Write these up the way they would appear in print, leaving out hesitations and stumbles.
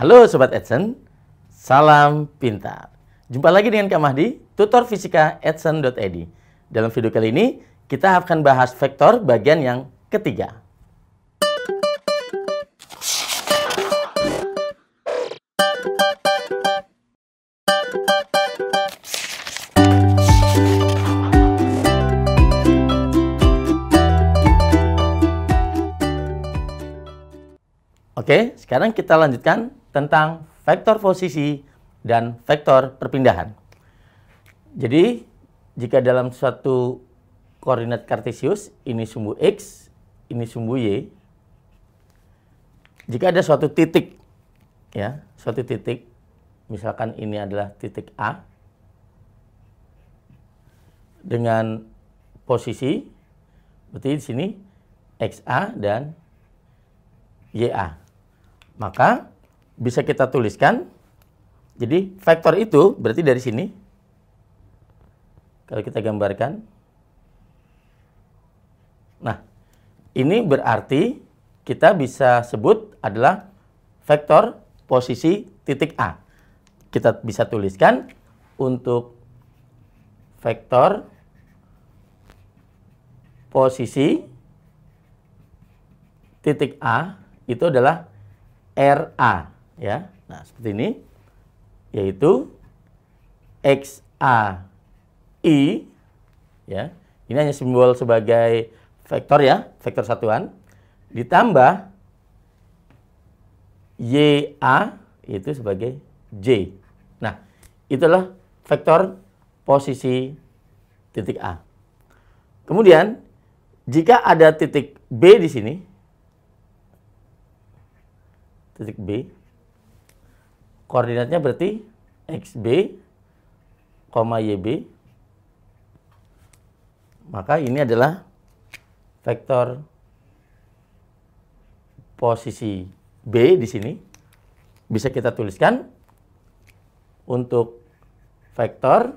Halo Sobat Edson, salam pintar. Jumpa lagi dengan Kak Mahdi, tutor fisika edson.ed. Dalam video kali ini, kita akan bahas vektor bagian yang ketiga. Oke, sekarang kita lanjutkan tentang vektor posisi dan vektor perpindahan. Jadi, jika dalam suatu koordinat kartesius, ini sumbu X, ini sumbu Y. Jika ada suatu titik, ya, suatu titik, misalkan ini adalah titik A, dengan posisi, berarti di sini XA dan YA. Maka bisa kita tuliskan, jadi vektor itu berarti dari sini, kalau kita gambarkan, nah ini berarti kita bisa sebut adalah vektor posisi titik A. Kita bisa tuliskan untuk vektor posisi titik A itu adalah RA, ya. Nah, seperti ini, yaitu XAI, ya. Ini hanya simbol sebagai vektor, ya, vektor satuan, ditambah YA itu sebagai J. Nah, itulah vektor posisi titik A. Kemudian, jika ada titik B di sini, titik B, koordinatnya berarti XB, YB, maka ini adalah vektor posisi B di sini. Bisa kita tuliskan untuk vektor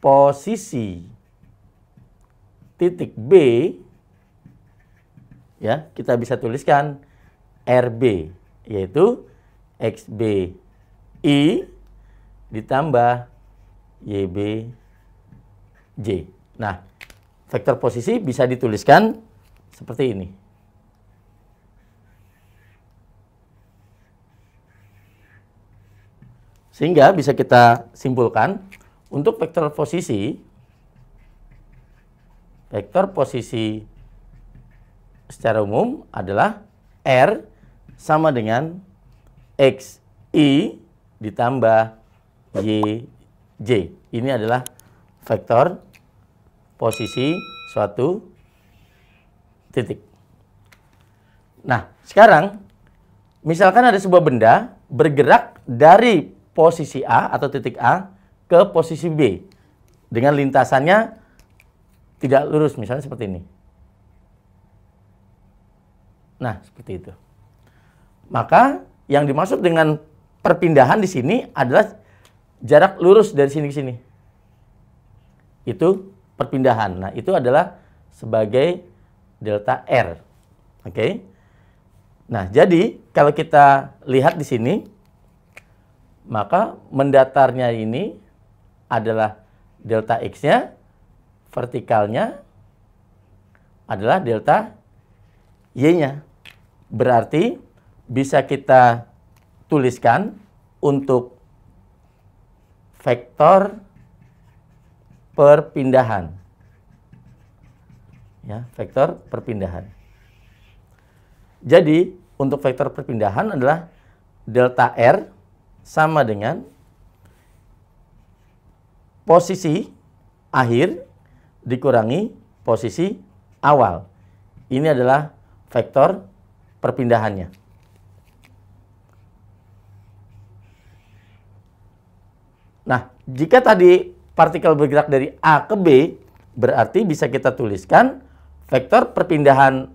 posisi titik B, ya, kita bisa tuliskan RB, yaitu XBI ditambah YBJ. Nah, vektor posisi bisa dituliskan seperti ini. Sehingga bisa kita simpulkan untuk vektor posisi secara umum adalah R sama dengan XI ditambah YJ. Ini adalah vektor posisi suatu titik. Nah, sekarang misalkan ada sebuah benda bergerak dari posisi A atau titik A ke posisi B dengan lintasannya tidak lurus, misalnya seperti ini. Nah, seperti itu. Maka yang dimaksud dengan perpindahan di sini adalah jarak lurus dari sini ke sini. Itu perpindahan. Nah, itu adalah sebagai delta R. Oke. Nah, jadi kalau kita lihat di sini, maka mendatarnya ini adalah delta X-nya, vertikalnya adalah delta Y-nya. Berarti bisa kita tuliskan untuk vektor perpindahan. Ya, vektor perpindahan. Jadi, untuk vektor perpindahan adalah delta R sama dengan posisi akhir dikurangi posisi awal. Ini adalah vektor perpindahannya. Nah, jika tadi partikel bergerak dari A ke B, berarti bisa kita tuliskan vektor perpindahan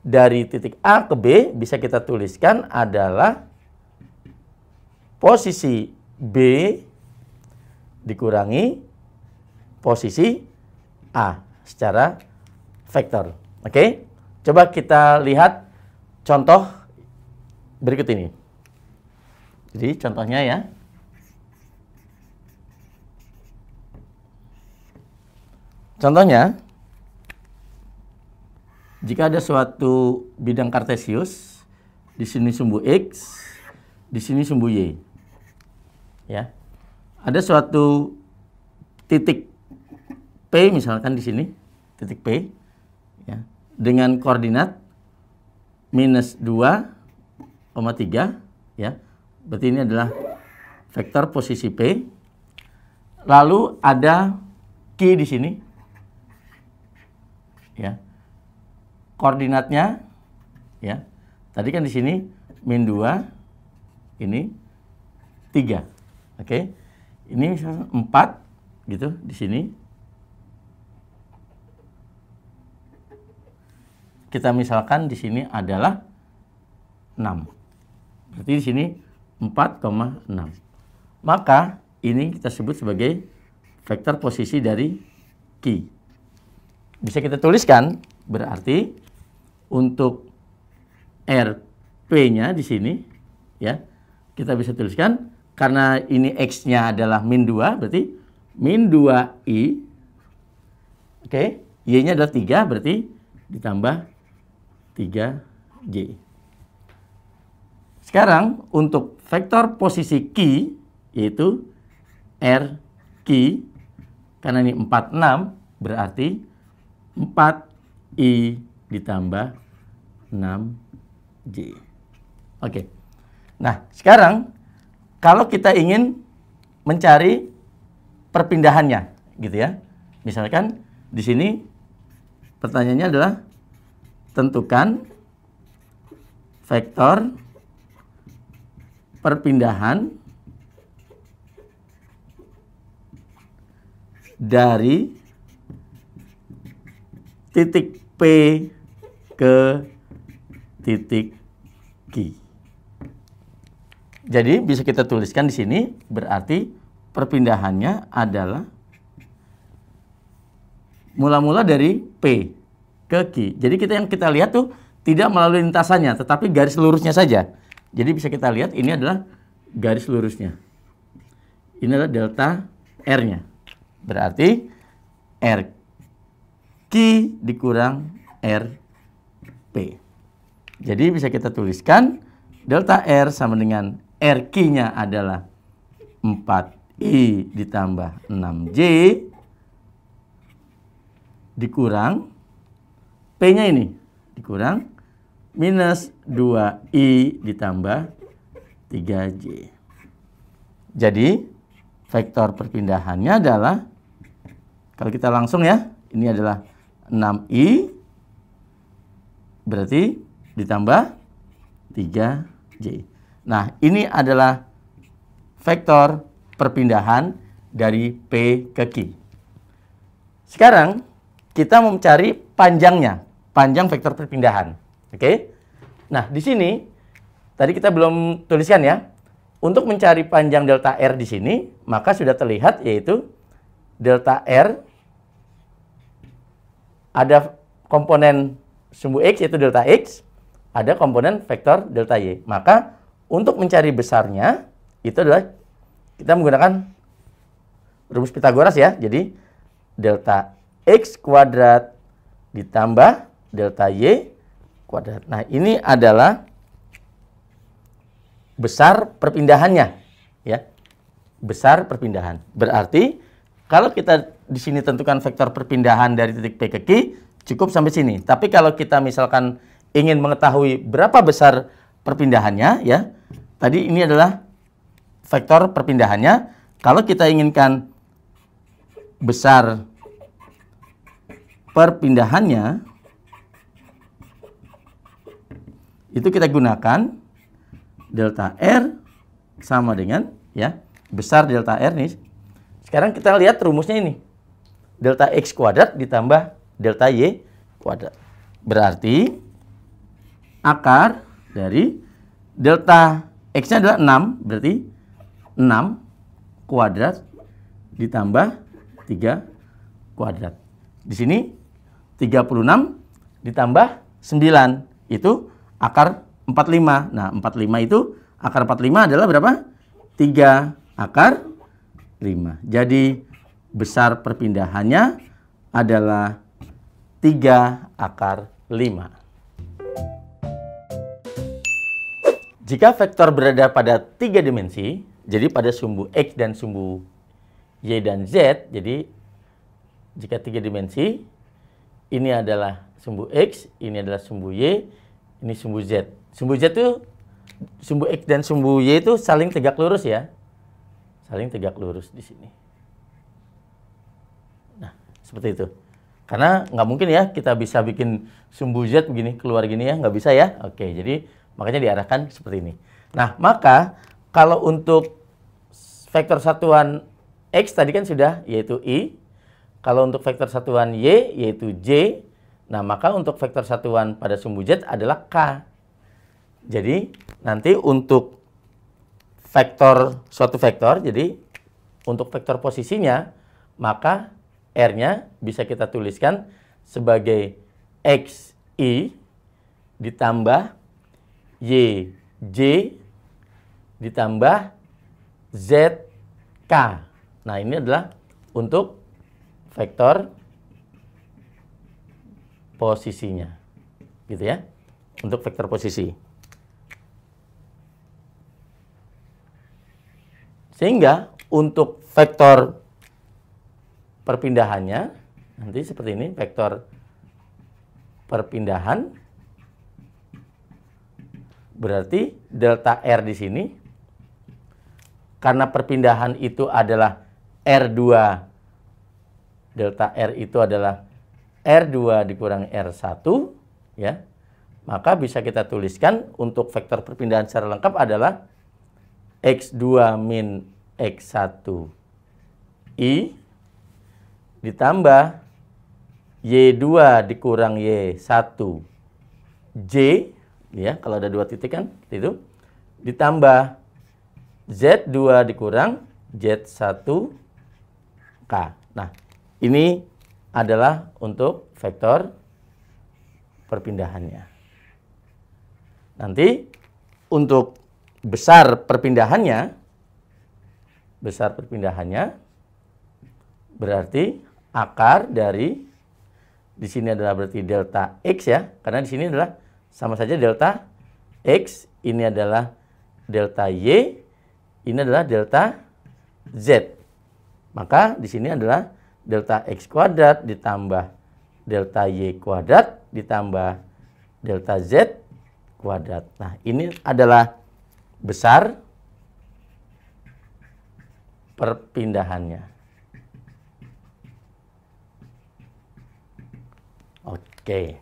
dari titik A ke B, bisa kita tuliskan adalah posisi B dikurangi posisi A secara vektor. Oke? Coba kita lihat contoh berikut ini. Jadi contohnya ya. Contohnya, jika ada suatu bidang kartesius, di sini sumbu X, di sini sumbu Y. Ya. Ada suatu titik P misalkan di sini, titik P ya, dengan koordinat minus 2,3 ya. Berarti ini adalah vektor posisi P. Lalu ada Q di sini. Ya. Koordinatnya ya. Tadi kan di sini min 2, ini 3. Oke. Ini misalnya 4 gitu di sini. Kita misalkan di sini adalah 6. Berarti di sini 4,6. Maka ini kita sebut sebagai vektor posisi dari Q. Bisa kita tuliskan, berarti untuk RP-nya di sini ya, kita bisa tuliskan karena ini X-nya adalah min 2, berarti min 2I. Oke, Y-nya adalah 3, berarti ditambah 3J. Sekarang untuk vektor posisi Q, yaitu RQ, karena ini 46, berarti 4I ditambah 6J. Oke. Nah, sekarang kalau kita ingin mencari perpindahannya, gitu ya. Misalkan di sini pertanyaannya adalah tentukan vektor perpindahan dari titik P ke titik Q. Jadi bisa kita tuliskan di sini, berarti perpindahannya adalah mula-mula dari P ke Q. Jadi yang kita lihat tuh tidak melalui lintasannya, tetapi garis lurusnya saja. Jadi bisa kita lihat ini adalah garis lurusnya. Ini adalah delta R-nya. Berarti R Q dikurang RP. Jadi bisa kita tuliskan delta R sama dengan RQ-nya adalah 4I ditambah 6J dikurang P-nya ini dikurang minus 2I ditambah 3J. Jadi vektor perpindahannya adalah, kalau kita langsung ya, ini adalah 6I berarti ditambah 3J. Nah, ini adalah vektor perpindahan dari P ke Q. Sekarang kita mau mencari panjangnya, panjang vektor perpindahan. Oke. Nah, di sini tadi kita belum tuliskan ya. Untuk mencari panjang delta R di sini, maka sudah terlihat yaitu delta R ada komponen sumbu X yaitu delta X, ada komponen vektor delta Y. Maka untuk mencari besarnya itu adalah kita menggunakan rumus Pitagoras ya. Jadi delta X kuadrat ditambah delta Y kuadrat. Nah, ini adalah besar perpindahannya ya. Besar perpindahan. Berarti kalau kita di sini tentukan vektor perpindahan dari titik P ke Q cukup sampai sini. Tapi kalau kita misalkan ingin mengetahui berapa besar perpindahannya ya. Tadi ini adalah vektor perpindahannya. Kalau kita inginkan besar perpindahannya, itu kita gunakan delta R sama dengan ya besar delta R nih. Sekarang kita lihat rumusnya ini. Delta X kuadrat ditambah delta Y kuadrat. Berarti akar dari delta X-nya adalah 6, berarti 6 kuadrat ditambah 3 kuadrat. Di sini 36 ditambah 9 itu akar 45. Nah, 45 itu akar 45 adalah berapa? 3 akar 5. Jadi besar perpindahannya adalah 3 akar 5. Jika vektor berada pada 3 dimensi, jadi pada sumbu X dan sumbu Y dan Z, jadi jika 3 dimensi, ini adalah sumbu X, ini adalah sumbu Y, ini sumbu Z. Sumbu Z itu, sumbu X dan sumbu Y itu saling tegak lurus ya. Saling tegak lurus di sini. Nah, seperti itu. Karena nggak mungkin ya kita bisa bikin sumbu Z begini, keluar gini ya, nggak bisa ya. Oke, jadi makanya diarahkan seperti ini. Nah, maka kalau untuk vektor satuan X tadi kan sudah, yaitu I. Kalau untuk vektor satuan Y, yaitu J. Nah, maka untuk vektor satuan pada sumbu Z adalah K. Jadi, nanti untuk vektor, suatu vektor, jadi untuk vektor posisinya, maka R-nya bisa kita tuliskan sebagai XI ditambah YJ ditambah ZK. Nah, ini adalah untuk vektor posisinya. Gitu ya. Untuk vektor posisi. Sehingga untuk vektor perpindahannya nanti seperti ini, vektor perpindahan berarti delta R di sini karena perpindahan itu adalah R2, delta R itu adalah R2 dikurang R1 ya. Maka bisa kita tuliskan untuk vektor perpindahan secara lengkap adalah X2 min X1 I ditambah Y2 dikurang Y1 J ya, kalau ada 2 titik kan itu, ditambah Z2 dikurang Z1 K. Nah, ini adalah untuk vektor perpindahannya. Nanti untuk besar perpindahannya berarti akar dari di sini adalah berarti delta X ya, karena di sini adalah sama saja delta X, ini adalah delta Y, ini adalah delta Z. Maka di sini adalah delta X kuadrat ditambah delta Y kuadrat ditambah delta Z kuadrat. Nah, ini adalah besar perpindahannya. Oke.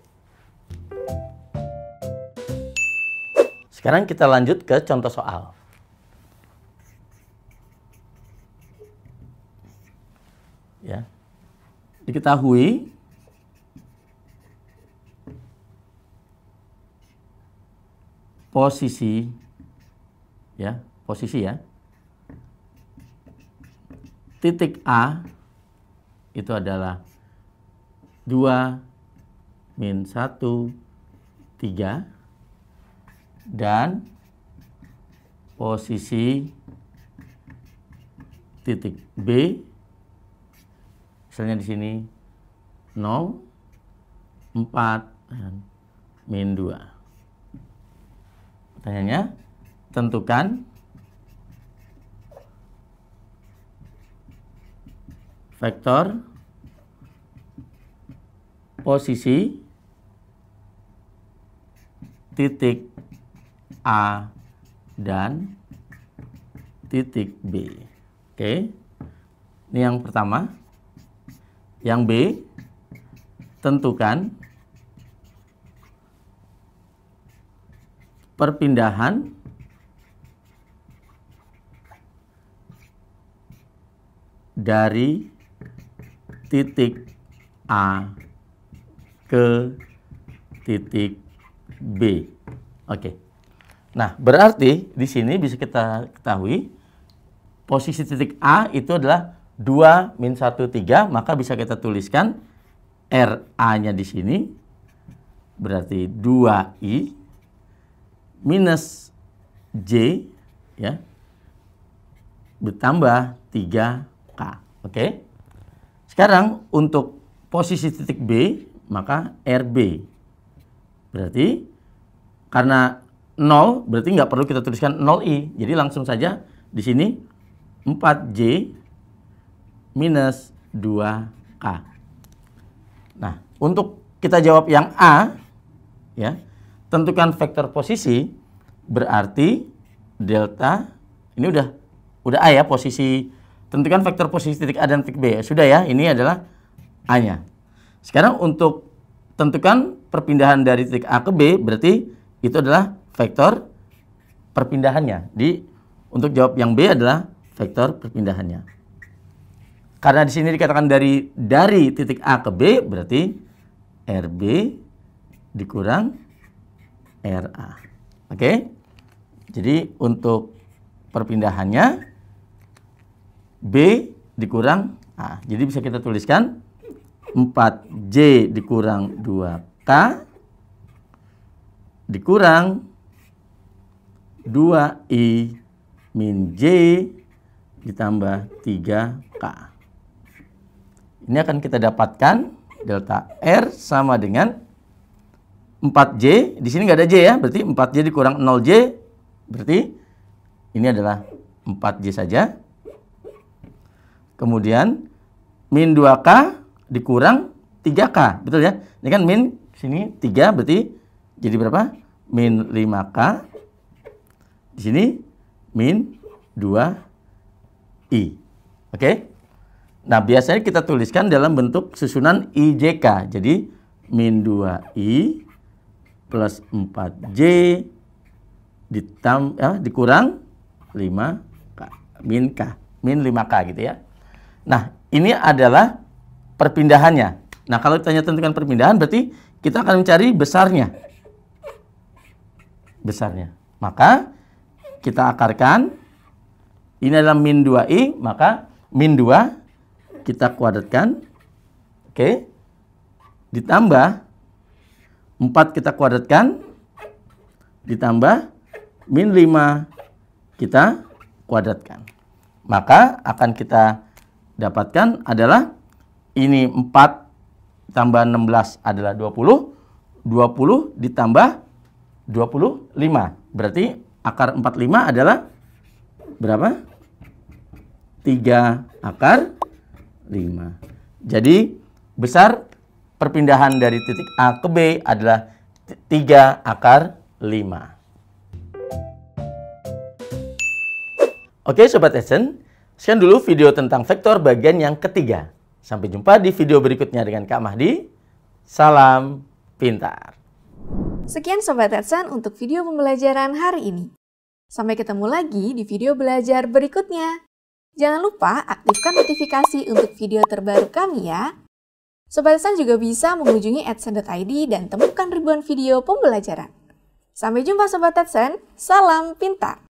Sekarang kita lanjut ke contoh soal. Ya. Diketahui posisi ya, titik A itu adalah 2 min 1 3 dan posisi titik B misalnya di sini 0 4 dan min 2. Pertanyaannya, tentukan vektor posisi titik A dan titik B. Oke. Ini yang pertama. Yang B, tentukan perpindahan dari titik A ke titik B. Oke. Nah, berarti di sini bisa kita ketahui posisi titik A itu adalah 2 min 1 3, maka bisa kita tuliskan RA-nya di sini berarti 2I minus J ya, bertambah 3K. Oke. Sekarang untuk posisi titik B, maka RB. Berarti karena 0, berarti nggak perlu kita tuliskan 0I. Jadi langsung saja di sini 4J minus 2K. Nah, untuk kita jawab yang A, ya, tentukan vektor posisi, berarti delta, ini udah A ya, posisi, tentukan vektor posisi titik A dan titik B. Sudah ya, ini adalah A-nya. Sekarang untuk tentukan perpindahan dari titik A ke B, berarti itu adalah vektor perpindahannya. Untuk jawab yang B adalah vektor perpindahannya. Karena di sini dikatakan dari titik A ke B, berarti RB dikurang RA. Oke? Jadi untuk perpindahannya B dikurang A. Jadi bisa kita tuliskan 4J dikurang 2K dikurang 2I min J ditambah 3K. Ini akan kita dapatkan delta R sama dengan 4J. Di sini nggak ada J ya, berarti 4J dikurang 0J. Berarti ini adalah 4J saja. Kemudian min 2K dikurang 3K. Betul ya? Ini kan min sini 3, berarti jadi berapa? Min 5K. Di sini min 2I. Oke? Nah, biasanya kita tuliskan dalam bentuk susunan IJK. Jadi, min 2I plus 4J dikurang 5K. Min K. Min 5K gitu ya. Nah, ini adalah perpindahannya. Nah, kalau ditanya tentukan perpindahan, berarti kita akan mencari besarnya. Besarnya. Maka, kita akarkan. Ini adalah min 2I, maka min 2 kita kuadratkan, oke, ditambah 4 kita kuadratkan, ditambah min 5 kita kuadratkan. Maka akan kita dapatkan adalah ini 4 tambah 16 adalah 20, 20 ditambah 25. Berarti akar 45 adalah berapa? 3 akar 5. Jadi besar perpindahan dari titik A ke B adalah 3 akar 5. Oke Sobat Edson, sekian dulu video tentang vektor bagian yang ketiga. Sampai jumpa di video berikutnya dengan Kak Mahdi. Salam pintar. Sekian Sobat Edson untuk video pembelajaran hari ini. Sampai ketemu lagi di video belajar berikutnya. Jangan lupa aktifkan notifikasi untuk video terbaru kami ya. Sobat Edson juga bisa mengunjungi edson.id dan temukan ribuan video pembelajaran. Sampai jumpa Sobat Edson, salam pintar!